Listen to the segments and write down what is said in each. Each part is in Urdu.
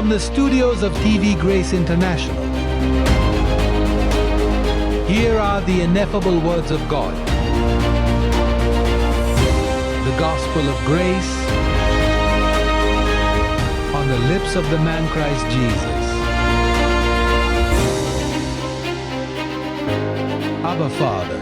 From the studios of TV Grace International, here are the ineffable words of God. The gospel of grace on the lips of the man Christ Jesus. Abba Father.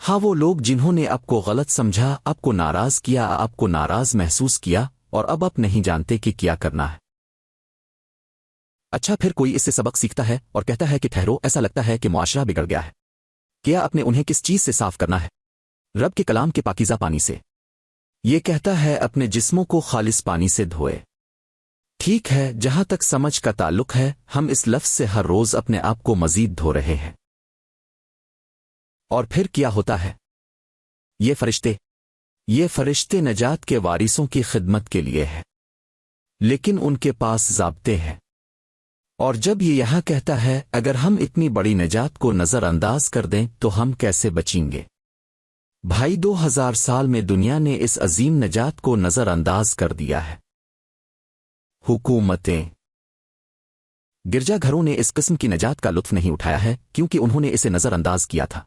ہاں وہ لوگ جنہوں نے آپ کو غلط سمجھا، آپ کو ناراض کیا، آپ کو ناراض محسوس کیا اور اب آپ نہیں جانتے کہ کیا کرنا ہے۔ اچھا، پھر کوئی اس سے سبق سیکھتا ہے اور کہتا ہے کہ ٹھہرو، ایسا لگتا ہے کہ معاشرہ بگڑ گیا ہے۔ کیا آپ نے انہیں کس چیز سے صاف کرنا ہے؟ رب کے کلام کے پاکیزہ پانی سے۔ یہ کہتا ہے اپنے جسموں کو خالص پانی سے دھوئے۔ ٹھیک ہے، جہاں تک سمجھ کا تعلق ہے، ہم اس لفظ سے ہر روز اپنے آپ کو مزید دھو رہے ہیں۔ اور پھر کیا ہوتا ہے؟ یہ فرشتے نجات کے وارثوں کی خدمت کے لیے ہے، لیکن ان کے پاس ضابطے ہیں۔ اور جب یہ یہاں کہتا ہے اگر ہم اتنی بڑی نجات کو نظر انداز کر دیں تو ہم کیسے بچیں گے؟ بھائی، 2000 سال میں دنیا نے اس عظیم نجات کو نظر انداز کر دیا ہے۔ حکومتیں، گرجا گھروں نے اس قسم کی نجات کا لطف نہیں اٹھایا ہے کیونکہ انہوں نے اسے نظر انداز کیا تھا۔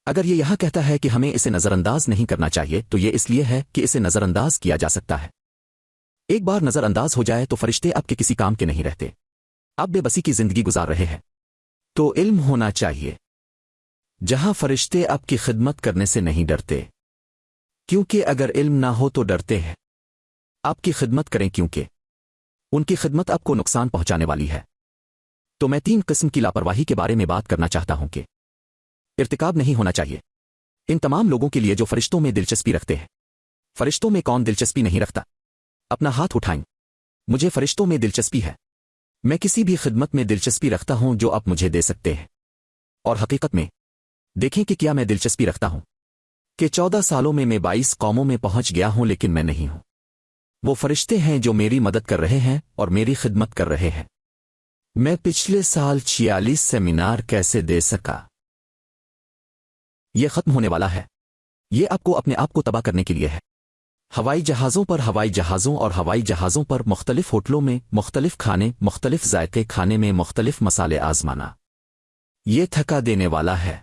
اگر یہ یہاں کہتا ہے کہ ہمیں اسے نظر انداز نہیں کرنا چاہیے تو یہ اس لیے ہے کہ اسے نظر انداز کیا جا سکتا ہے۔ ایک بار نظر انداز ہو جائے تو فرشتے اب کے کسی کام کے نہیں رہتے، آپ بے بسی کی زندگی گزار رہے ہیں۔ تو علم ہونا چاہیے، جہاں فرشتے آپ کی خدمت کرنے سے نہیں ڈرتے، کیونکہ اگر علم نہ ہو تو ڈرتے ہیں۔ آپ کی خدمت کریں کیونکہ ان کی خدمت آپ کو نقصان پہنچانے والی ہے۔ تو میں 3 قسم کی لاپرواہی کے بارے میں بات کرنا چاہتا ہوں کہ ارتکاب نہیں ہونا چاہیے ان تمام لوگوں کے لیے جو فرشتوں میں دلچسپی رکھتے ہیں۔ فرشتوں میں کون دلچسپی نہیں رکھتا؟ اپنا ہاتھ اٹھائیں۔ مجھے فرشتوں میں دلچسپی ہے۔ میں کسی بھی خدمت میں دلچسپی رکھتا ہوں جو آپ مجھے دے سکتے ہیں۔ اور حقیقت میں دیکھیں کہ کیا میں دلچسپی رکھتا ہوں کہ 14 سالوں میں 22 قوموں میں پہنچ گیا ہوں، لیکن میں نہیں ہوں۔ وہ فرشتے ہیں جو میری مدد کر رہے ہیں اور میری خدمت کر رہے ہیں۔ میں پچھلے سال 46 سیمینار کیسے دے سکا؟ یہ ختم ہونے والا ہے۔ یہ آپ کو اپنے آپ کو تباہ کرنے کے لیے ہے۔ ہوائی جہازوں پر، ہوائی جہازوں اور ہوائی جہازوں پر، مختلف ہوٹلوں میں، مختلف کھانے، مختلف ذائقے کھانے میں، مختلف مسالے آزمانا، یہ تھکا دینے والا ہے۔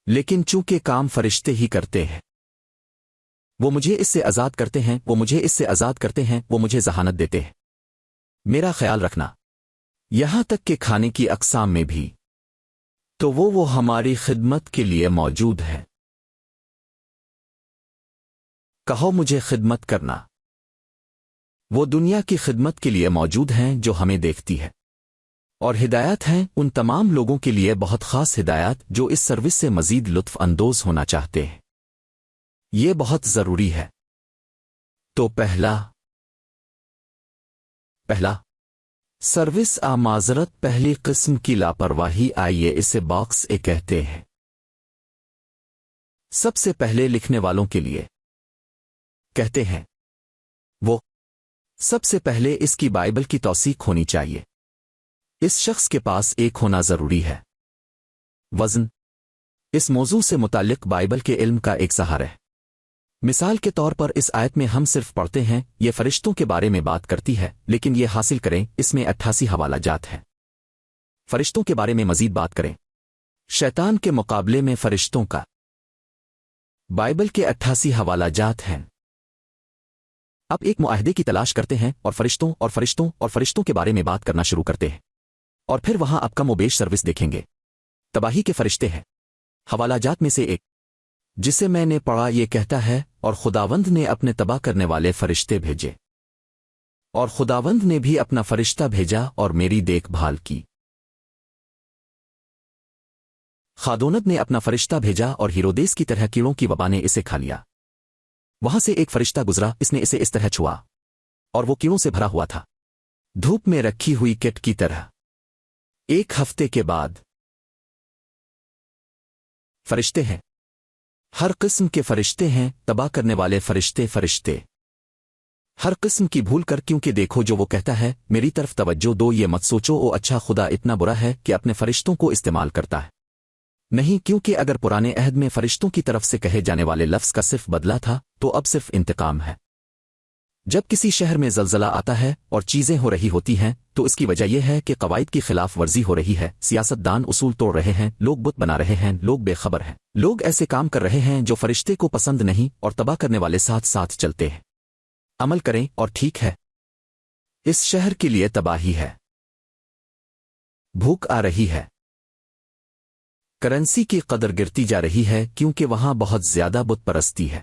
لیکن چونکہ کام فرشتے ہی کرتے ہیں، وہ مجھے اس سے آزاد کرتے ہیں، وہ مجھے اس سے آزاد کرتے ہیں، وہ مجھے ذہانت دیتے ہیں۔ میرا خیال رکھنا، یہاں تک کہ کھانے کی اقسام میں بھی، تو وہ ہماری خدمت کے لیے موجود ہے۔ کہو مجھے خدمت کرنا۔ وہ دنیا کی خدمت کے لیے موجود ہیں جو ہمیں دیکھتی ہے، اور ہدایات ہیں ان تمام لوگوں کے لیے، بہت خاص ہدایات جو اس سروس سے مزید لطف اندوز ہونا چاہتے ہیں۔ یہ بہت ضروری ہے۔ تو پہلا سروس معذرت، پہلی قسم کی لاپرواہی، آئیے اسے باکس اے کہتے ہیں۔ سب سے پہلے لکھنے والوں کے لیے کہتے ہیں، وہ سب سے پہلے اس کی بائبل کی توثیق ہونی چاہیے۔ اس شخص کے پاس ایک ہونا ضروری ہے۔ وزن، اس موضوع سے متعلق بائبل کے علم کا ایک سہارا ہے۔ مثال کے طور پر اس آیت میں ہم صرف پڑھتے ہیں یہ فرشتوں کے بارے میں بات کرتی ہے، لیکن یہ حاصل کریں اس میں 88 حوالہ جات ہیں۔ فرشتوں کے بارے میں مزید بات کریں، شیطان کے مقابلے میں فرشتوں کا بائبل کے 88 حوالہ جات ہیں۔ آپ ایک معاہدے کی تلاش کرتے ہیں اور فرشتوں کے بارے میں بات کرنا شروع کرتے ہیں، اور پھر وہاں آپ کم و بیش سروس دیکھیں گے۔ تباہی کے فرشتے ہیں۔ حوالہ جات میں سے ایک جسے میں نے پڑھا یہ کہتا ہے، اور خداوند نے اپنے تباہ کرنے والے فرشتے بھیجے، اور خداوند نے بھی اپنا فرشتہ بھیجا اور میری دیکھ بھال کی۔ خادوند نے اپنا فرشتہ بھیجا اور ہیرودیس کی طرح کیڑوں کی وبا نے اسے کھا لیا۔ وہاں سے ایک فرشتہ گزرا، اس نے اسے اس طرح چھوا، اور وہ کیڑوں سے بھرا ہوا تھا، دھوپ میں رکھی ہوئی کٹ کی طرح۔ 1 ہفتے کے بعد فرشتے ہیں، ہر قسم کے فرشتے ہیں، تباہ کرنے والے فرشتے ہر قسم کی بھول کر، کیونکہ دیکھو جو وہ کہتا ہے، میری طرف توجہ دو، یہ مت سوچو او اچھا خدا اتنا برا ہے کہ اپنے فرشتوں کو استعمال کرتا ہے۔ نہیں، کیونکہ اگر پرانے عہد میں فرشتوں کی طرف سے کہے جانے والے لفظ کا صرف بدلہ تھا تو اب صرف انتقام ہے۔ جب کسی شہر میں زلزلہ آتا ہے اور چیزیں ہو رہی ہوتی ہیں تو اس کی وجہ یہ ہے کہ قواعد کی خلاف ورزی ہو رہی ہے، سیاست دان اصول توڑ رہے ہیں، لوگ بت بنا رہے ہیں، لوگ بے خبر ہیں، لوگ ایسے کام کر رہے ہیں جو فرشتے کو پسند نہیں، اور تباہ کرنے والے ساتھ ساتھ چلتے ہیں۔ عمل کریں اور ٹھیک ہے، اس شہر کے لیے تباہی ہے، بھوک آ رہی ہے، کرنسی کی قدر گرتی جا رہی ہے کیونکہ وہاں بہت زیادہ بت پرستی ہے۔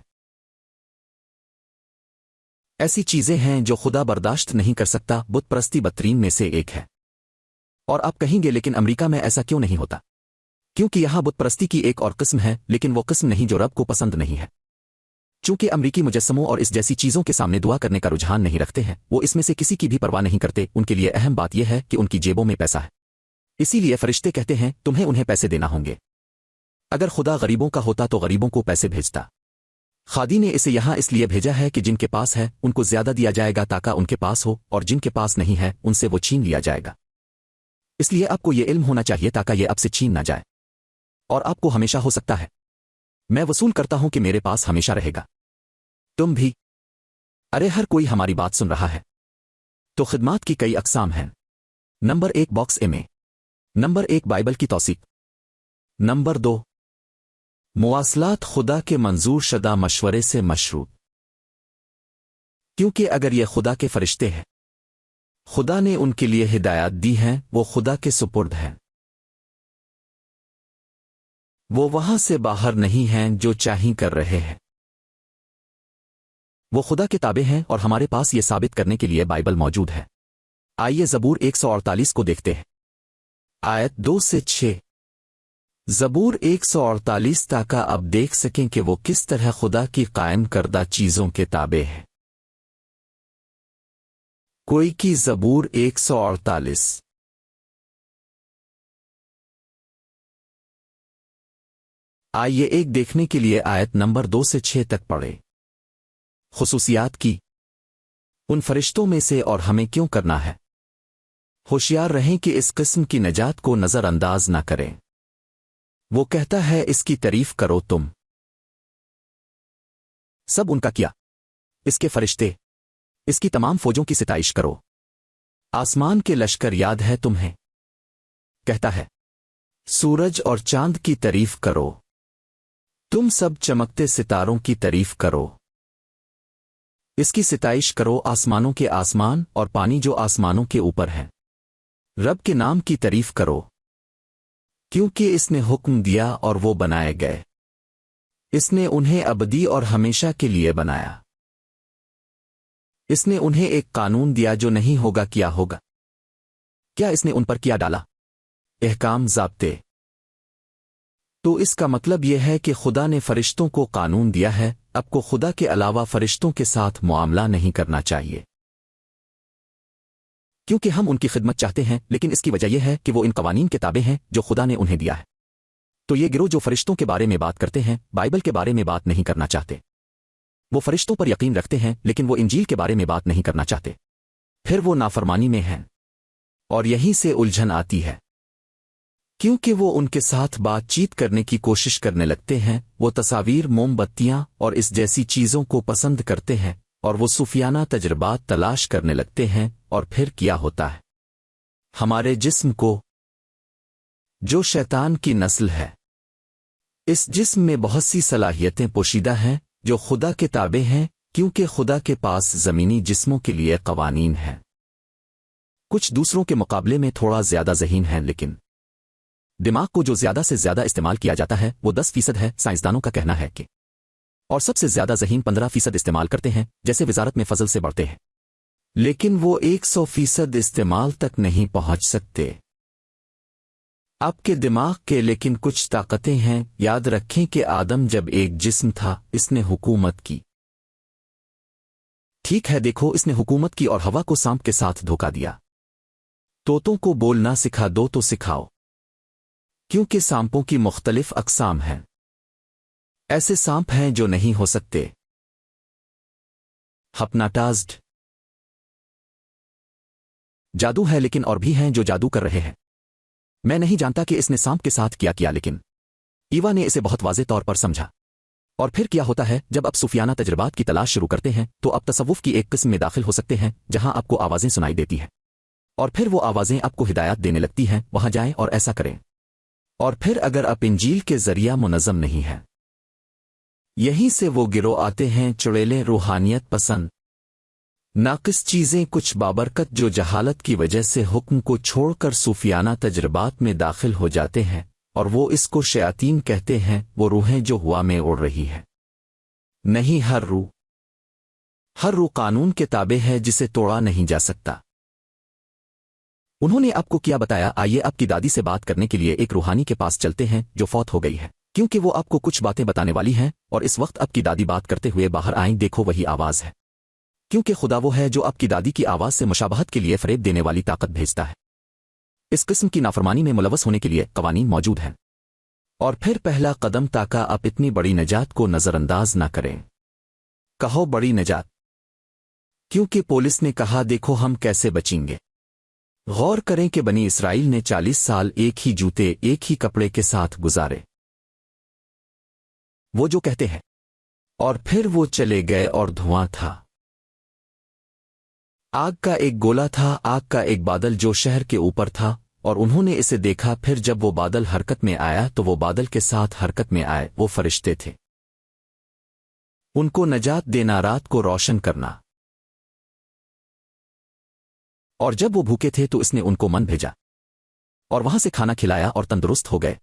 ایسی چیزیں ہیں جو خدا برداشت نہیں کر سکتا، بت پرستی بدترین میں سے ایک ہے۔ اور آپ کہیں گے لیکن امریکہ میں ایسا کیوں نہیں ہوتا؟ کیونکہ یہاں بت پرستی کی ایک اور قسم ہے، لیکن وہ قسم نہیں جو رب کو پسند نہیں ہے۔ چونکہ امریکی مجسموں اور اس جیسی چیزوں کے سامنے دعا کرنے کا رجحان نہیں رکھتے ہیں، وہ اس میں سے کسی کی بھی پرواہ نہیں کرتے، ان کے لیے اہم بات یہ ہے کہ ان کی جیبوں میں پیسہ ہے۔ اسی لیے فرشتے کہتے ہیں تمہیں انہیں پیسے دینا ہوں گے۔ اگر خدا غریبوں کا ہوتا تو غریبوں کو پیسے بھیجتا۔ خادی نے اسے یہاں اس لیے بھیجا ہے کہ جن کے پاس ہے ان کو زیادہ دیا جائے گا تاکہ ان کے پاس ہو، اور جن کے پاس نہیں ہے ان سے وہ چھین لیا جائے گا۔ اس لیے آپ کو یہ علم ہونا چاہیے تاکہ یہ اب سے چھین نہ جائے، اور آپ کو ہمیشہ ہو سکتا ہے۔ میں وصول کرتا ہوں کہ میرے پاس ہمیشہ رہے گا، تم بھی۔ ارے ہر کوئی ہماری بات سن رہا ہے۔ تو خدمات کی کئی اقسام ہیں۔ نمبر 1 باکس اے میں۔ نمبر 1 بائبل کی توثیق۔ نمبر 2 مواصلات خدا کے منظور شدہ مشورے سے مشروط، کیونکہ اگر یہ خدا کے فرشتے ہیں، خدا نے ان کے لیے ہدایات دی ہیں، وہ خدا کے سپرد ہیں۔ وہ وہاں سے باہر نہیں ہیں جو چاہیں کر رہے ہیں، وہ خدا کے تابع ہیں، اور ہمارے پاس یہ ثابت کرنے کے لیے بائبل موجود ہے۔ آئیے زبور 148 کو دیکھتے ہیں، آیت 2 سے 6۔ زبور 148 تاکہ اب دیکھ سکیں کہ وہ کس طرح خدا کی قائم کردہ چیزوں کے تابع ہے۔ کوئی کی زبور 148۔ آئیے ایک دیکھنے کے لیے آیت نمبر 2 سے 6 تک پڑھے۔ خصوصیات کی ان فرشتوں میں سے اور ہمیں کیوں کرنا ہے؟ ہوشیار رہیں کہ اس قسم کی نجات کو نظر انداز نہ کریں۔ وہ کہتا ہے اس کی تعریف کرو تم سب ان کا کیا، اس کے فرشتے، اس کی تمام فوجوں کی ستائش کرو، آسمان کے لشکر یاد ہے تمہیں۔ کہتا ہے سورج اور چاند کی تعریف کرو، تم سب چمکتے ستاروں کی تعریف کرو، اس کی ستائش کرو آسمانوں کے آسمان اور پانی جو آسمانوں کے اوپر ہیں، رب کے نام کی تعریف کرو، کیونکہ اس نے حکم دیا اور وہ بنائے گئے، اس نے انہیں ابدی اور ہمیشہ کے لیے بنایا، اس نے انہیں ایک قانون دیا جو نہیں ہوگا کیا ہوگا، کیا اس نے ان پر کیا ڈالا؟ احکام ضابطے۔ تو اس کا مطلب یہ ہے کہ خدا نے فرشتوں کو قانون دیا ہے، اب کو خدا کے علاوہ فرشتوں کے ساتھ معاملہ نہیں کرنا چاہیے، کیونکہ ہم ان کی خدمت چاہتے ہیں، لیکن اس کی وجہ یہ ہے کہ وہ ان قوانین کے تابع ہیں جو خدا نے انہیں دیا ہے۔ تو یہ گروہ جو فرشتوں کے بارے میں بات کرتے ہیں، بائبل کے بارے میں بات نہیں کرنا چاہتے۔ وہ فرشتوں پر یقین رکھتے ہیں لیکن وہ انجیل کے بارے میں بات نہیں کرنا چاہتے، پھر وہ نافرمانی میں ہیں، اور یہیں سے الجھن آتی ہے، کیونکہ وہ ان کے ساتھ بات چیت کرنے کی کوشش کرنے لگتے ہیں، وہ تصاویر، موم بتیاں اور اس جیسی چیزوں کو پسند کرتے ہیں، اور وہ صوفیانہ تجربات تلاش کرنے لگتے ہیں، اور پھر کیا ہوتا ہے؟ ہمارے جسم کو، جو شیطان کی نسل ہے، اس جسم میں بہت سی صلاحیتیں پوشیدہ ہیں جو خدا کے تابع ہیں، کیونکہ خدا کے پاس زمینی جسموں کے لیے قوانین ہیں۔ کچھ دوسروں کے مقابلے میں تھوڑا زیادہ ذہین ہیں، لیکن دماغ کو جو زیادہ سے زیادہ استعمال کیا جاتا ہے وہ 10% ہے۔ سائنسدانوں کا کہنا ہے کہ اور سب سے زیادہ ذہین 15% استعمال کرتے ہیں، جیسے وزارت میں فضل سے بڑھتے ہیں، لیکن وہ 100% استعمال تک نہیں پہنچ سکتے۔ آپ کے دماغ کے لیکن کچھ طاقتیں ہیں۔ یاد رکھیں کہ آدم جب ایک جسم تھا اس نے حکومت کی۔ ٹھیک ہے، دیکھو اس نے حکومت کی اور ہوا کو سانپ کے ساتھ دھوکا دیا۔ طوطوں کو بولنا سکھا دو تو سکھاؤ، کیونکہ سانپوں کی مختلف اقسام ہیں۔ ایسے سانپ ہیں جو نہیں ہو سکتے ہپناٹائزڈ، جادو ہے، لیکن اور بھی ہیں جو جادو کر رہے ہیں۔ میں نہیں جانتا کہ اس نے سانپ کے ساتھ کیا لیکن ایوا نے اسے بہت واضح طور پر سمجھا۔ اور پھر کیا ہوتا ہے جب آپ صوفیانہ تجربات کی تلاش شروع کرتے ہیں تو آپ تصوف کی ایک قسم میں داخل ہو سکتے ہیں جہاں آپ کو آوازیں سنائی دیتی ہیں، اور پھر وہ آوازیں آپ کو ہدایات دینے لگتی ہیں، وہاں جائیں اور ایسا کریں۔ اور پھر اگر آپ انجیل کے ذریعہ منظم نہیں ہیں، یہیں سے وہ گروہ آتے ہیں، چڑیلے، روحانیت پسند، ناقص چیزیں، کچھ بابرکت جو جہالت کی وجہ سے حکم کو چھوڑ کر صوفیانہ تجربات میں داخل ہو جاتے ہیں، اور وہ اس کو شیاطین کہتے ہیں، وہ روحیں جو ہوا میں اڑ رہی ہیں۔ نہیں، ہر روح قانون کے تابع ہے جسے توڑا نہیں جا سکتا۔ انہوں نے آپ کو کیا بتایا؟ آئیے آپ کی دادی سے بات کرنے کے لیے ایک روحانی کے پاس چلتے ہیں جو فوت ہو گئی ہے، کیونکہ وہ آپ کو کچھ باتیں بتانے والی ہیں، اور اس وقت آپ کی دادی بات کرتے ہوئے باہر آئیں۔ دیکھو وہی آواز ہے، کیونکہ خدا وہ ہے جو آپ کی دادی کی آواز سے مشابہت کے لیے فریب دینے والی طاقت بھیجتا ہے۔ اس قسم کی نافرمانی میں ملوث ہونے کے لیے قوانین موجود ہیں۔ اور پھر پہلا قدم، تاکہ آپ اتنی بڑی نجات کو نظر انداز نہ کریں۔ کہو بڑی نجات، کیونکہ پولیس نے کہا دیکھو ہم کیسے بچیں گے۔ غور کریں کہ بنی اسرائیل نے 40 سال ایک ہی جوتے، ایک ہی کپڑے کے ساتھ گزارے۔ وہ جو کہتے ہیں، اور پھر وہ چلے گئے اور دھواں تھا، آگ کا ایک گولا تھا، آگ کا ایک بادل جو شہر کے اوپر تھا، اور انہوں نے اسے دیکھا۔ پھر جب وہ بادل حرکت میں آیا تو وہ بادل کے ساتھ حرکت میں آئے، وہ فرشتے تھے، ان کو نجات دینا، رات کو روشن کرنا۔ اور جب وہ بھوکے تھے تو اس نے ان کو من بھیجا، اور وہاں سے کھانا کھلایا اور تندرست ہو گئے۔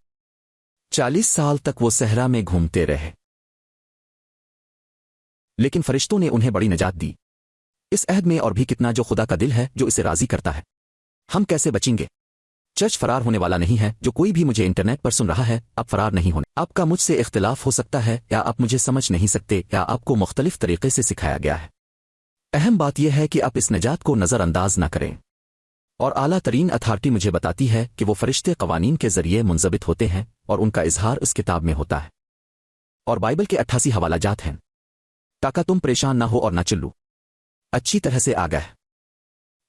40 سال تک وہ صحرا میں گھومتے رہے، لیکن فرشتوں نے انہیں بڑی نجات دی۔ اس عہد میں اور بھی کتنا جو خدا کا دل ہے جو اسے راضی کرتا ہے۔ ہم کیسے بچیں گے؟ چرچ فرار ہونے والا نہیں ہے۔ جو کوئی بھی مجھے انٹرنیٹ پر سن رہا ہے، اب فرار نہیں ہونے۔ آپ کا مجھ سے اختلاف ہو سکتا ہے، یا آپ مجھے سمجھ نہیں سکتے، یا آپ کو مختلف طریقے سے سکھایا گیا ہے۔ اہم بات یہ ہے کہ آپ اس نجات کو نظر انداز نہ کریں۔ اور اعلیٰ ترین اتھارٹی مجھے بتاتی ہے کہ وہ فرشتے قوانین کے ذریعے منضبط ہوتے ہیں، اور ان کا اظہار اس کتاب میں ہوتا ہے، اور بائبل کے 88 حوالہ جات ہیں، تاکہ تم پریشان نہ ہو اور نہ چلو۔ اچھی طرح سے آگاہ،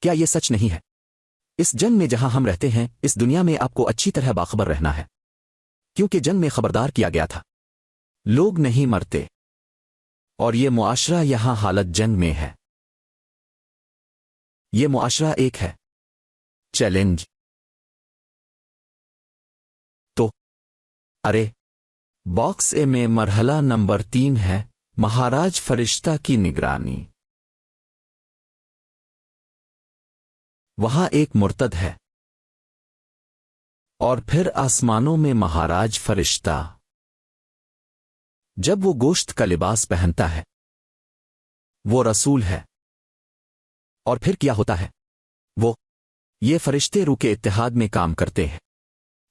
کیا یہ سچ نہیں ہے؟ اس جنگ میں جہاں ہم رہتے ہیں، اس دنیا میں آپ کو اچھی طرح باخبر رہنا ہے، کیونکہ جنگ میں خبردار کیا گیا تھا، لوگ نہیں مرتے، اور یہ معاشرہ یہاں حالت جنگ میں ہے۔ یہ معاشرہ ایک ہے چیلنج۔ تو ارے باکس اے میں مرحلہ نمبر 3 ہے، مہاراج فرشتہ کی نگرانی۔ وہاں ایک مرتد ہے، اور پھر آسمانوں میں مہاراج فرشتہ، جب وہ گوشت کا لباس پہنتا ہے، وہ رسول ہے۔ اور پھر کیا ہوتا ہے؟ یہ فرشتے روح کے اتحاد میں کام کرتے ہیں۔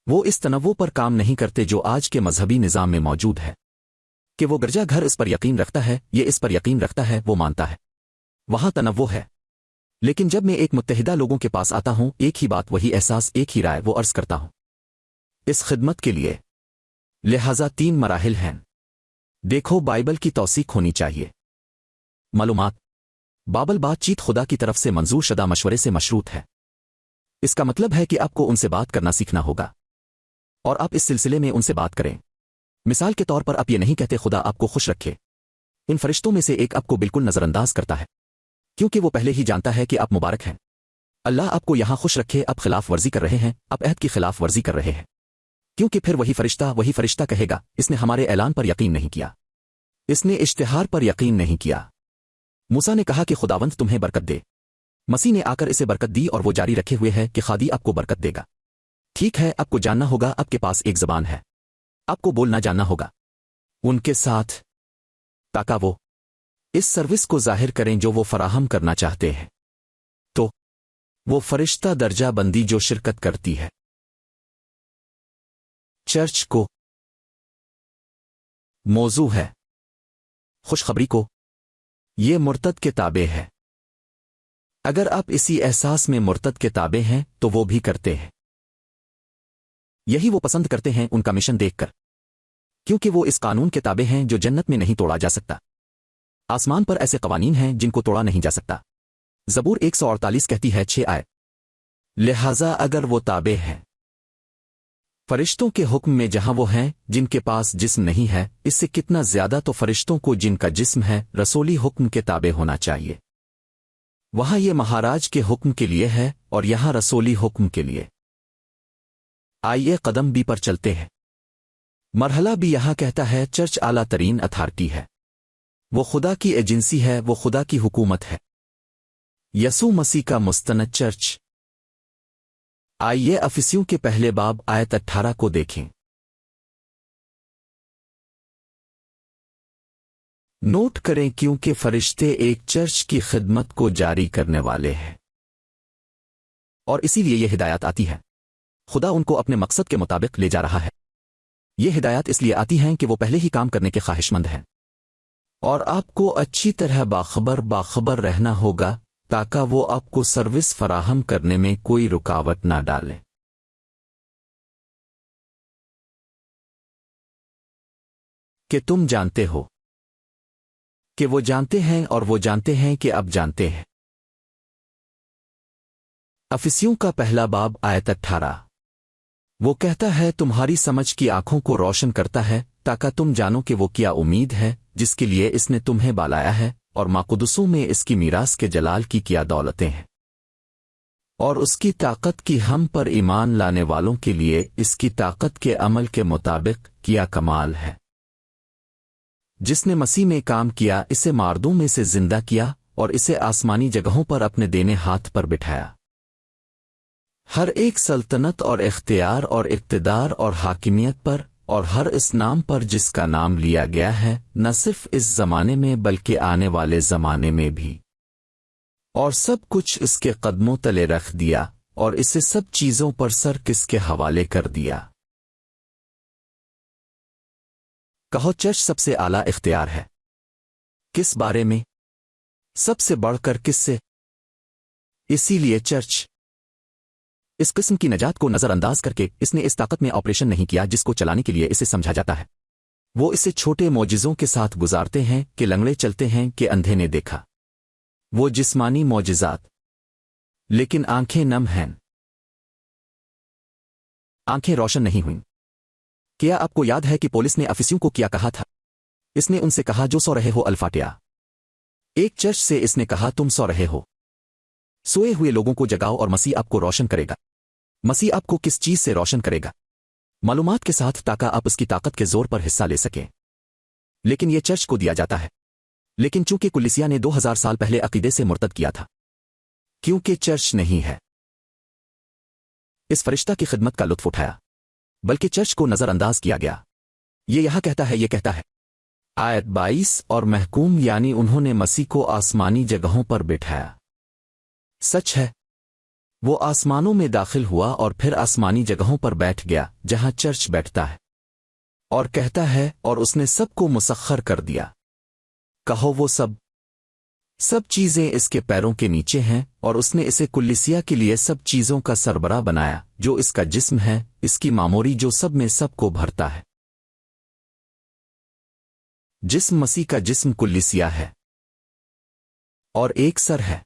وہ اس تنوع پر کام نہیں کرتے جو آج کے مذہبی نظام میں موجود ہے، کہ وہ گرجا گھر اس پر یقین رکھتا ہے، یہ اس پر یقین رکھتا ہے، وہ مانتا ہے۔ وہاں تنوع ہے، لیکن جب میں ایک متحدہ لوگوں کے پاس آتا ہوں، ایک ہی بات، وہی احساس، ایک ہی رائے، وہ عرض کرتا ہوں اس خدمت کے لیے۔ لہذا 3 مراحل ہیں۔ دیکھو، بائبل کی توثیق ہونی چاہیے۔ معلومات، بابل بات چیت خدا کی طرف سے منظور شدہ مشورے سے مشروط ہے۔ اس کا مطلب ہے کہ آپ کو ان سے بات کرنا سیکھنا ہوگا، اور آپ اس سلسلے میں ان سے بات کریں۔ مثال کے طور پر آپ یہ نہیں کہتے خدا آپ کو خوش رکھے۔ ان فرشتوں میں سے ایک آپ کو بالکل نظر انداز کرتا ہے، کیونکہ وہ پہلے ہی جانتا ہے کہ آپ مبارک ہیں۔ اللہ آپ کو یہاں خوش رکھے، آپ خلاف ورزی کر رہے ہیں، آپ عہد کی خلاف ورزی کر رہے ہیں، کیونکہ پھر وہی فرشتہ کہے گا، اس نے ہمارے اعلان پر یقین نہیں کیا، اس نے اشتہار پر یقین نہیں کیا۔ موسیٰ نے کہا کہ خداوند تمہیں برکت دے، مسیح نے آ کر اسے برکت دی، اور وہ جاری رکھے ہوئے ہے کہ خادی آپ کو برکت دے گا۔ ٹھیک ہے، آپ کو جاننا ہوگا، آپ کے پاس ایک زبان ہے، آپ کو بولنا جاننا ہوگا ان کے ساتھ، تاکہ وہ اس سروس کو ظاہر کریں جو وہ فراہم کرنا چاہتے ہیں۔ تو وہ فرشتہ درجہ بندی جو شرکت کرتی ہے چرچ کو موضوع ہے خوشخبری کو، یہ مرتد کے تابع ہے۔ اگر آپ اسی احساس میں مرتد کے تابع ہیں تو وہ بھی کرتے ہیں، یہی وہ پسند کرتے ہیں ان کا مشن دیکھ کر، کیونکہ وہ اس قانون کے تابع ہیں جو جنت میں نہیں توڑا جا سکتا۔ آسمان پر ایسے قوانین ہیں جن کو توڑا نہیں جا سکتا۔ زبور 148 کہتی ہے 6 آیت، لہذا اگر وہ تابع ہیں فرشتوں کے حکم میں جہاں وہ ہیں جن کے پاس جسم نہیں ہے، اس سے کتنا زیادہ تو فرشتوں کو جن کا جسم ہے رسولی حکم کے تابع ہونا چاہیے۔ وہاں یہ مہاراج کے حکم کے لیے ہے، اور یہاں رسولی حکم کے لیے۔ آئیے قدم بی پر چلتے ہیں۔ مرحلہ بھی یہاں کہتا ہے چرچ اعلیٰ ترین اتھارٹی ہے، وہ خدا کی ایجنسی ہے، وہ خدا کی حکومت ہے، یسوع مسیح کا مستند چرچ۔ آئیے افسیوں کے پہلے باب آیت 18 کو دیکھیں۔ نوٹ کریں کیونکہ فرشتے ایک چرچ کی خدمت کو جاری کرنے والے ہیں اور اسی لیے یہ ہدایات آتی ہے۔ خدا ان کو اپنے مقصد کے مطابق لے جا رہا ہے۔ یہ ہدایات اس لیے آتی ہیں کہ وہ پہلے ہی کام کرنے کے خواہش مند ہیں اور آپ کو اچھی طرح باخبر رہنا ہوگا تاکہ وہ آپ کو سروس فراہم کرنے میں کوئی رکاوٹ نہ ڈالیں۔ کہ تم جانتے ہو کہ وہ جانتے ہیں اور وہ جانتے ہیں کہ اب جانتے ہیں۔ افسیوں کا پہلا باب آیت 18۔ وہ کہتا ہے تمہاری سمجھ کی آنکھوں کو روشن کرتا ہے تاکہ تم جانو کہ وہ کیا امید ہے جس کے لیے اس نے تمہیں بالایا ہے اور ماقدسوں میں اس کی میراث کے جلال کی کیا دولتیں ہیں اور اس کی طاقت کی ہم پر ایمان لانے والوں کے لیے اس کی طاقت کے عمل کے مطابق کیا کمال ہے جس نے مسیح میں کام کیا، اسے مردوں میں سے زندہ کیا اور اسے آسمانی جگہوں پر اپنے دائیں ہاتھ پر بٹھایا، ہر ایک سلطنت اور اختیار اور اقتدار اور حاکمیت پر اور ہر اس نام پر جس کا نام لیا گیا ہے، نہ صرف اس زمانے میں بلکہ آنے والے زمانے میں بھی، اور سب کچھ اس کے قدموں تلے رکھ دیا اور اسے سب چیزوں پر سر کس کے حوالے کر دیا۔ کہو چرچ سب سے اعلیٰ اختیار ہے۔ کس بارے میں؟ سب سے بڑھ کر کس سے؟ اسی لیے چرچ اس قسم کی نجات کو نظر انداز کر کے اس نے اس طاقت میں آپریشن نہیں کیا جس کو چلانے کے لیے اسے سمجھا جاتا ہے۔ وہ اسے چھوٹے معجزوں کے ساتھ گزارتے ہیں کہ لنگڑے چلتے ہیں کہ اندھے نے دیکھا، وہ جسمانی معجزات، لیکن آنکھیں نم ہیں، آنکھیں روشن نہیں ہوئیں۔ کیا آپ کو یاد ہے کہ پولس نے افسیوں کو کیا کہا تھا؟ اس نے ان سے کہا جو سو رہے ہو الفاٹیا۔ ایک چرچ سے اس نے کہا تم سو رہے ہو، سوئے ہوئے لوگوں کو جگاؤ اور مسیح آپ کو روشن کرے گا۔ مسیح آپ کو کس چیز سے روشن کرے گا؟ معلومات کے ساتھ، تاکہ آپ اس کی طاقت کے زور پر حصہ لے سکیں۔ لیکن یہ چرچ کو دیا جاتا ہے، لیکن چونکہ کلیسیا نے 2000 سال پہلے عقیدے سے مرتد کیا تھا، کیونکہ چرچ نہیں ہے، اس فرشتہ کی خدمت کا لطف اٹھایا، بلکہ چرچ کو نظر انداز کیا گیا۔ یہ یہاں کہتا ہے، یہ کہتا ہے آیت 22، اور محکوم یعنی انہوں نے مسیح کو آسمانی جگہوں پر بٹھایا۔ سچ ہے، وہ آسمانوں میں داخل ہوا اور پھر آسمانی جگہوں پر بیٹھ گیا جہاں چرچ بیٹھتا ہے، اور کہتا ہے اور اس نے سب کو مسخر کر دیا۔ کہو وہ سب چیزیں اس کے پیروں کے نیچے ہیں، اور اس نے اسے کلیسیا کے لیے سب چیزوں کا سربراہ بنایا جو اس کا جسم ہے، اس کی معموری جو سب میں سب کو بھرتا ہے۔ جسم مسیح کا جسم کلیسیا ہے اور ایک سر ہے،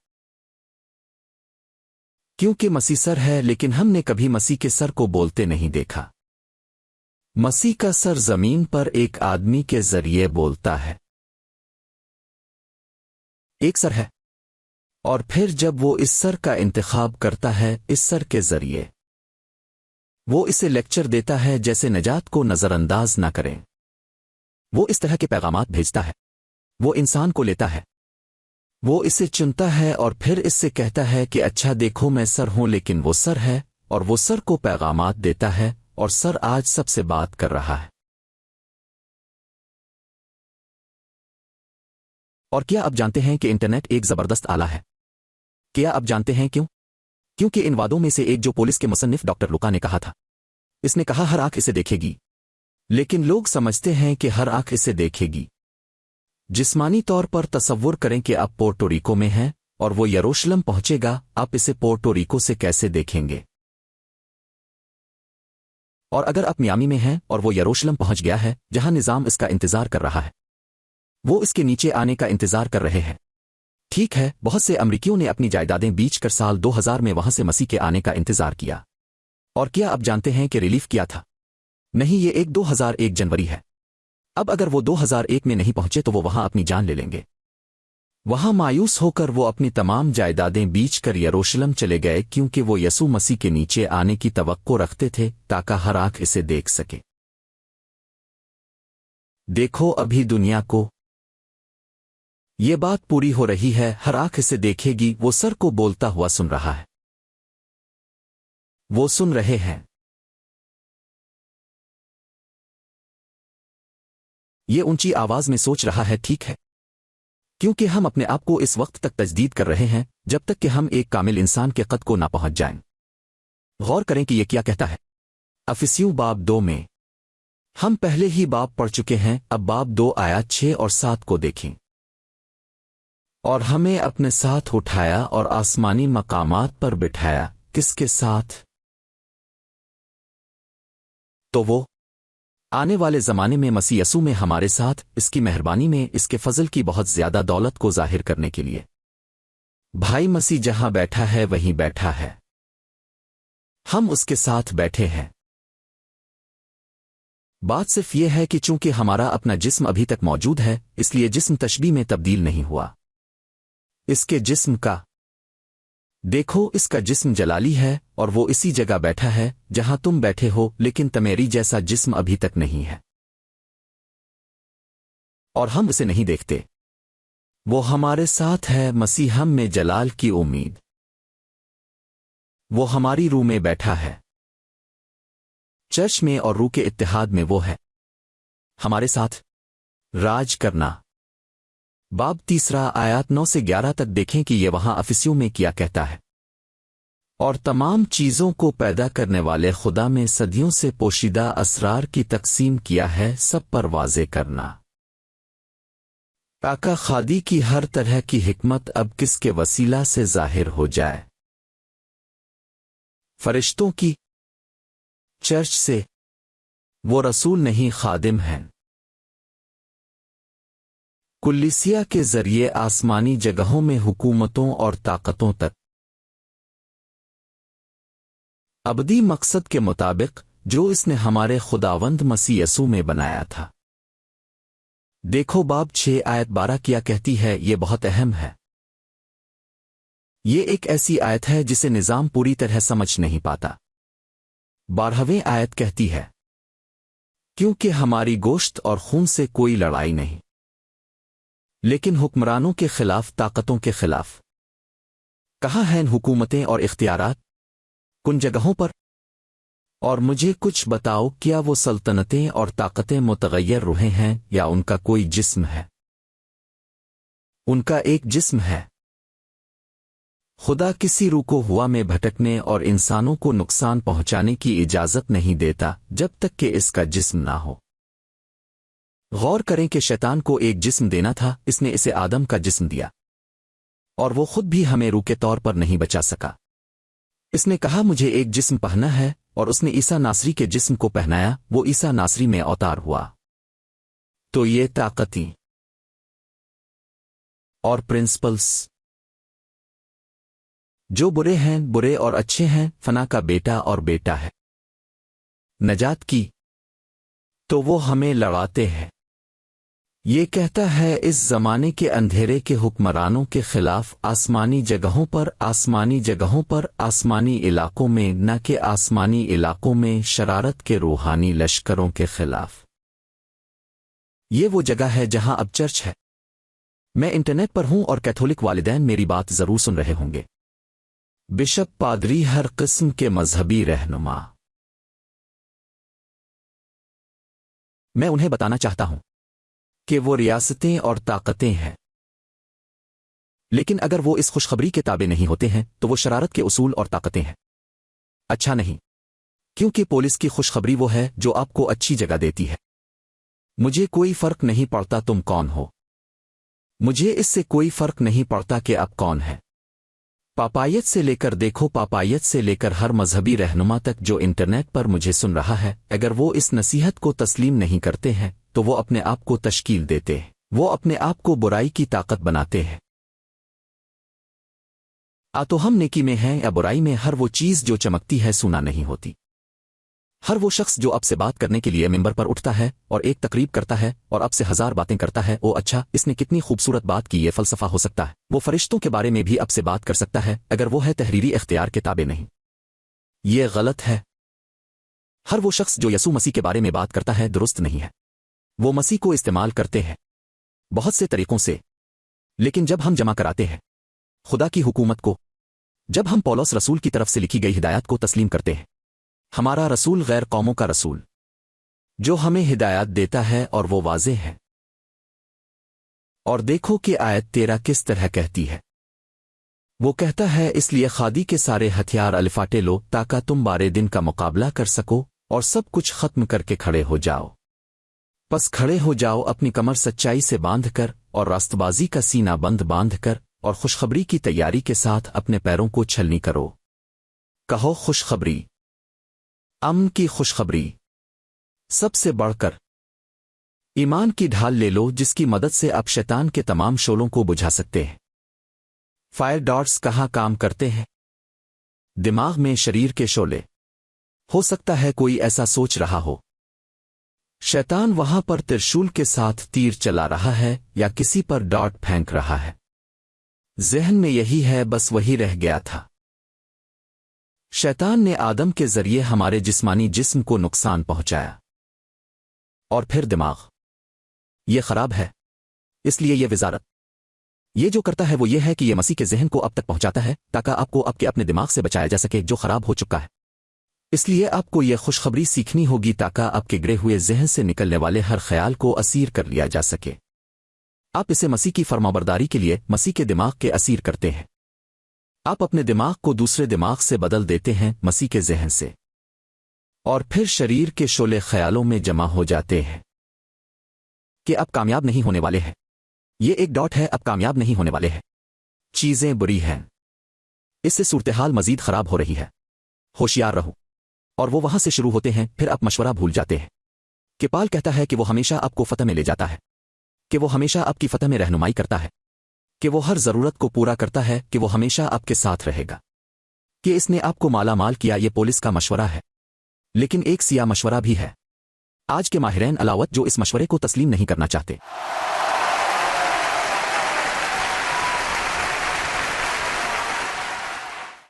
کیونکہ مسیح سر ہے، لیکن ہم نے کبھی مسیح کے سر کو بولتے نہیں دیکھا۔ مسیح کا سر زمین پر ایک آدمی کے ذریعے بولتا ہے، ایک سر ہے، اور پھر جب وہ اس سر کا انتخاب کرتا ہے، اس سر کے ذریعے وہ اسے لیکچر دیتا ہے جیسے نجات کو نظر انداز نہ کریں۔ وہ اس طرح کے پیغامات بھیجتا ہے، وہ انسان کو لیتا ہے، وہ اسے چنتا ہے اور پھر اس سے کہتا ہے کہ اچھا دیکھو میں سر ہوں، لیکن وہ سر ہے، اور وہ سر کو پیغامات دیتا ہے، اور سر آج سب سے بات کر رہا ہے۔ اور کیا آپ جانتے ہیں کہ انٹرنیٹ ایک زبردست آلہ ہے؟ کیا آپ جانتے ہیں کیوں؟ کیونکہ ان وعدوں میں سے ایک جو پولس کے مصنف ڈاکٹر لوکا نے کہا تھا، اس نے کہا ہر آنکھ اسے دیکھے گی، لیکن لوگ سمجھتے ہیں کہ ہر آنکھ اسے دیکھے گی۔ جسمانی طور پر تصور کریں کہ آپ پورٹو ریکو میں ہیں اور وہ یروشلم پہنچے گا، آپ اسے پورٹو ریکو سے کیسے دیکھیں گے؟ اور اگر آپ میامی میں ہیں اور وہ یروشلم پہنچ گیا ہے جہاں نظام اس کا انتظار کر رہا ہے، وہ اس کے نیچے آنے کا انتظار کر رہے ہیں۔ ٹھیک ہے، بہت سے امریکیوں نے اپنی جائیدادیں بیچ کر سال 2000 میں وہاں سے مسیح کے آنے کا انتظار کیا۔ اور کیا آپ جانتے ہیں کہ ریلیف کیا تھا؟ نہیں، یہ 2001 جنوری ہے۔ اب اگر وہ 2001 میں نہیں پہنچے تو وہ وہاں اپنی جان لے لیں گے۔ وہاں مایوس ہو کر وہ اپنی تمام جائیدادیں بیچ کر یروشلم چلے گئے، کیونکہ وہ یسوع مسیح کے نیچے آنے کی توقع رکھتے تھے تاکہ ہر آنکھ اسے دیکھ سکے۔ دیکھو ابھی دنیا کو یہ بات پوری ہو رہی ہے، ہر آنکھ اسے دیکھے گی۔ وہ سر کو بولتا ہوا سن رہا ہے، وہ سن رہے ہیں۔ یہ اونچی آواز میں سوچ رہا ہے، ٹھیک ہے، کیونکہ ہم اپنے آپ کو اس وقت تک تجدید کر رہے ہیں جب تک کہ ہم ایک کامل انسان کے قد کو نہ پہنچ جائیں۔ غور کریں کہ یہ کیا کہتا ہے۔ افسیوں باب 2 میں ہم پہلے ہی باب پڑھ چکے ہیں، اب باب 2 آیات 6 اور 7 کو دیکھیں۔ اور ہمیں اپنے ساتھ اٹھایا اور آسمانی مقامات پر بٹھایا۔ کس کے ساتھ؟ تو وہ آنے والے زمانے میں مسیح یسوع میں ہمارے ساتھ، اس کی مہربانی میں، اس کے فضل کی بہت زیادہ دولت کو ظاہر کرنے کے لیے۔ بھائی مسیح جہاں بیٹھا ہے وہیں بیٹھا ہے، ہم اس کے ساتھ بیٹھے ہیں۔ بات صرف یہ ہے کہ چونکہ ہمارا اپنا جسم ابھی تک موجود ہے، اس لیے جسم تشبیہ میں تبدیل نہیں ہوا۔ اس کے جسم کا دیکھو، اس کا جسم جلالی ہے اور وہ اسی جگہ بیٹھا ہے جہاں تم بیٹھے ہو، لیکن تمیری جیسا جسم ابھی تک نہیں ہے اور ہم اسے نہیں دیکھتے۔ وہ ہمارے ساتھ ہے، مسیح ہم میں جلال کی امید۔ وہ ہماری روح میں بیٹھا ہے، چرچ میں اور روح کے اتحاد میں وہ ہے ہمارے ساتھ راج کرنا۔ باب 3 آیات 9 سے 11 تک دیکھیں کہ یہ وہاں افسیوں میں کیا کہتا ہے۔ اور تمام چیزوں کو پیدا کرنے والے خدا میں صدیوں سے پوشیدہ اسرار کی تقسیم کیا ہے، سب پر واضح کرنا تاکہ خادی کی ہر طرح کی حکمت اب کس کے وسیلہ سے ظاہر ہو جائے۔ فرشتوں کی چرچ سے وہ رسول نہیں، خادم ہیں، کلیسیا کے ذریعے آسمانی جگہوں میں حکومتوں اور طاقتوں تک، ابدی مقصد کے مطابق جو اس نے ہمارے خداوند مسیح یسوع میں بنایا تھا۔ دیکھو باب 6 آیت 12 کیا کہتی ہے، یہ بہت اہم ہے۔ یہ ایک ایسی آیت ہے جسے نظام پوری طرح سمجھ نہیں پاتا۔ 12ویں آیت کہتی ہے، کیونکہ ہماری گوشت اور خون سے کوئی لڑائی نہیں، لیکن حکمرانوں کے خلاف، طاقتوں کے خلاف۔ کہاں ہیں حکومتیں اور اختیارات؟ کن جگہوں پر؟ اور مجھے کچھ بتاؤ، کیا وہ سلطنتیں اور طاقتیں متغیر روحیں ہیں یا ان کا کوئی جسم ہے؟ ان کا ایک جسم ہے۔ خدا کسی روح کو ہوا میں بھٹکنے اور انسانوں کو نقصان پہنچانے کی اجازت نہیں دیتا جب تک کہ اس کا جسم نہ ہو۔ غور کریں کہ شیطان کو ایک جسم دینا تھا، اس نے اسے آدم کا جسم دیا، اور وہ خود بھی ہمیں روح کے طور پر نہیں بچا سکا۔ اس نے کہا مجھے ایک جسم پہننا ہے، اور اس نے عیسیٰ ناصری کے جسم کو پہنایا، وہ عیسیٰ ناصری میں اوتار ہوا۔ تو یہ طاقتیں اور پرنسپلز جو برے ہیں، برے اور اچھے ہیں، فنا کا بیٹا اور بیٹا ہے نجات کی، تو وہ ہمیں لڑاتے ہیں۔ یہ کہتا ہے اس زمانے کے اندھیرے کے حکمرانوں کے خلاف، آسمانی جگہوں پر، آسمانی جگہوں پر، آسمانی علاقوں میں، نہ کہ آسمانی علاقوں میں شرارت کے روحانی لشکروں کے خلاف۔ یہ وہ جگہ ہے جہاں اب چرچ ہے۔ میں انٹرنیٹ پر ہوں اور کیتھولک والدین میری بات ضرور سن رہے ہوں گے۔ بشپ، پادری، ہر قسم کے مذہبی رہنما، میں انہیں بتانا چاہتا ہوں کہ وہ ریاستیں اور طاقتیں ہیں، لیکن اگر وہ اس خوشخبری کے تابع نہیں ہوتے ہیں تو وہ شرارت کے اصول اور طاقتیں ہیں۔ اچھا نہیں، کیونکہ پولیس کی خوشخبری وہ ہے جو آپ کو اچھی جگہ دیتی ہے۔ مجھے کوئی فرق نہیں پڑتا تم کون ہو، مجھے اس سے کوئی فرق نہیں پڑتا کہ آپ کون ہیں۔ پاپائیت سے لے کر، دیکھو، پاپائیت سے لے کر ہر مذہبی رہنما تک جو انٹرنیٹ پر مجھے سن رہا ہے، اگر وہ اس نصیحت کو تسلیم نہیں کرتے ہیں تو وہ اپنے آپ کو تشکیل دیتے ہیں، وہ اپنے آپ کو برائی کی طاقت بناتے ہیں۔ تو ہم نیکی میں ہیں یا برائی میں، ہر وہ چیز جو چمکتی ہے سونا نہیں ہوتی۔ ہر وہ شخص جو اب سے بات کرنے کے لیے ممبر پر اٹھتا ہے اور ایک تقریب کرتا ہے اور اب سے 1000 باتیں کرتا ہے، او اچھا، اس نے کتنی خوبصورت بات کی، یہ فلسفہ ہو سکتا ہے۔ وہ فرشتوں کے بارے میں بھی اب سے بات کر سکتا ہے اگر وہ ہے تحریری اختیار کے تابع نہیں۔ یہ غلط ہے۔ ہر وہ شخص جو یسوع مسیح کے بارے میں بات کرتا ہے درست نہیں ہے۔ وہ مسیح کو استعمال کرتے ہیں بہت سے طریقوں سے، لیکن جب ہم جمع کراتے ہیں خدا کی حکومت کو، جب ہم پولس رسول کی طرف سے لکھی گئی ہدایات کو تسلیم کرتے ہیں، ہمارا رسول غیر قوموں کا رسول جو ہمیں ہدایات دیتا ہے، اور وہ واضح ہے۔ اور دیکھو کہ آیت 13 کس طرح کہتی ہے۔ وہ کہتا ہے اس لیے خادی کے سارے ہتھیار الفاٹے لو تاکہ تم بارے دن کا مقابلہ کر سکو اور سب کچھ ختم کر کے کھڑے ہو جاؤ۔ پس کھڑے ہو جاؤ اپنی کمر سچائی سے باندھ کر اور راست بازی کا سینہ بند باندھ کر اور خوشخبری کی تیاری کے ساتھ اپنے پیروں کو چھلنی کرو۔ کہو خوشخبری، امن کی خوشخبری۔ سب سے بڑھ کر ایمان کی ڈھال لے لو جس کی مدد سے آپ شیطان کے تمام شعلوں کو بجھا سکتے ہیں۔ فائر ڈارٹس کہاں کام کرتے ہیں؟ دماغ میں شریر کے شعلے۔ ہو سکتا ہے کوئی ایسا سوچ رہا ہو شیطان وہاں پر ترشول کے ساتھ تیر چلا رہا ہے یا کسی پر ڈاٹ پھینک رہا ہے۔ ذہن میں یہی ہے، بس وہی رہ گیا تھا۔ شیطان نے آدم کے ذریعے ہمارے جسمانی جسم کو نقصان پہنچایا، اور پھر دماغ یہ خراب ہے۔ اس لیے یہ وزارت یہ جو کرتا ہے وہ یہ ہے کہ یہ مسیح کے ذہن کو اب تک پہنچاتا ہے تاکہ آپ کو آپ کے اپنے دماغ سے بچایا جا سکے جو خراب ہو چکا ہے۔ اس لیے آپ کو یہ خوشخبری سیکھنی ہوگی تاکہ آپ کے گرے ہوئے ذہن سے نکلنے والے ہر خیال کو اسیر کر لیا جا سکے۔ آپ اسے مسیح کی فرمانبرداری کے لیے مسیح کے دماغ کے اسیر کرتے ہیں۔ آپ اپنے دماغ کو دوسرے دماغ سے بدل دیتے ہیں مسیح کے ذہن سے، اور پھر شریر کے شعلے خیالوں میں جمع ہو جاتے ہیں کہ اب کامیاب نہیں ہونے والے ہیں۔ یہ ایک ڈاٹ ہے، اب کامیاب نہیں ہونے والے ہیں، چیزیں بری ہیں۔ اس سے صورتحال مزید خراب ہو رہی ہے، ہوشیار رہو۔ اور وہ وہاں سے شروع ہوتے ہیں، پھر آپ مشورہ بھول جاتے ہیں کہ پال کہتا ہے کہ وہ ہمیشہ آپ کو فتح میں لے جاتا ہے، کہ وہ ہمیشہ آپ کی فتح میں رہنمائی کرتا ہے، کہ وہ ہر ضرورت کو پورا کرتا ہے، کہ وہ ہمیشہ آپ کے ساتھ رہے گا، کہ اس نے آپ کو مالا مال کیا۔ یہ پولس کا مشورہ ہے، لیکن ایک سیاہ مشورہ بھی ہے۔ آج کے ماہرین علاوت جو اس مشورے کو تسلیم نہیں کرنا چاہتے۔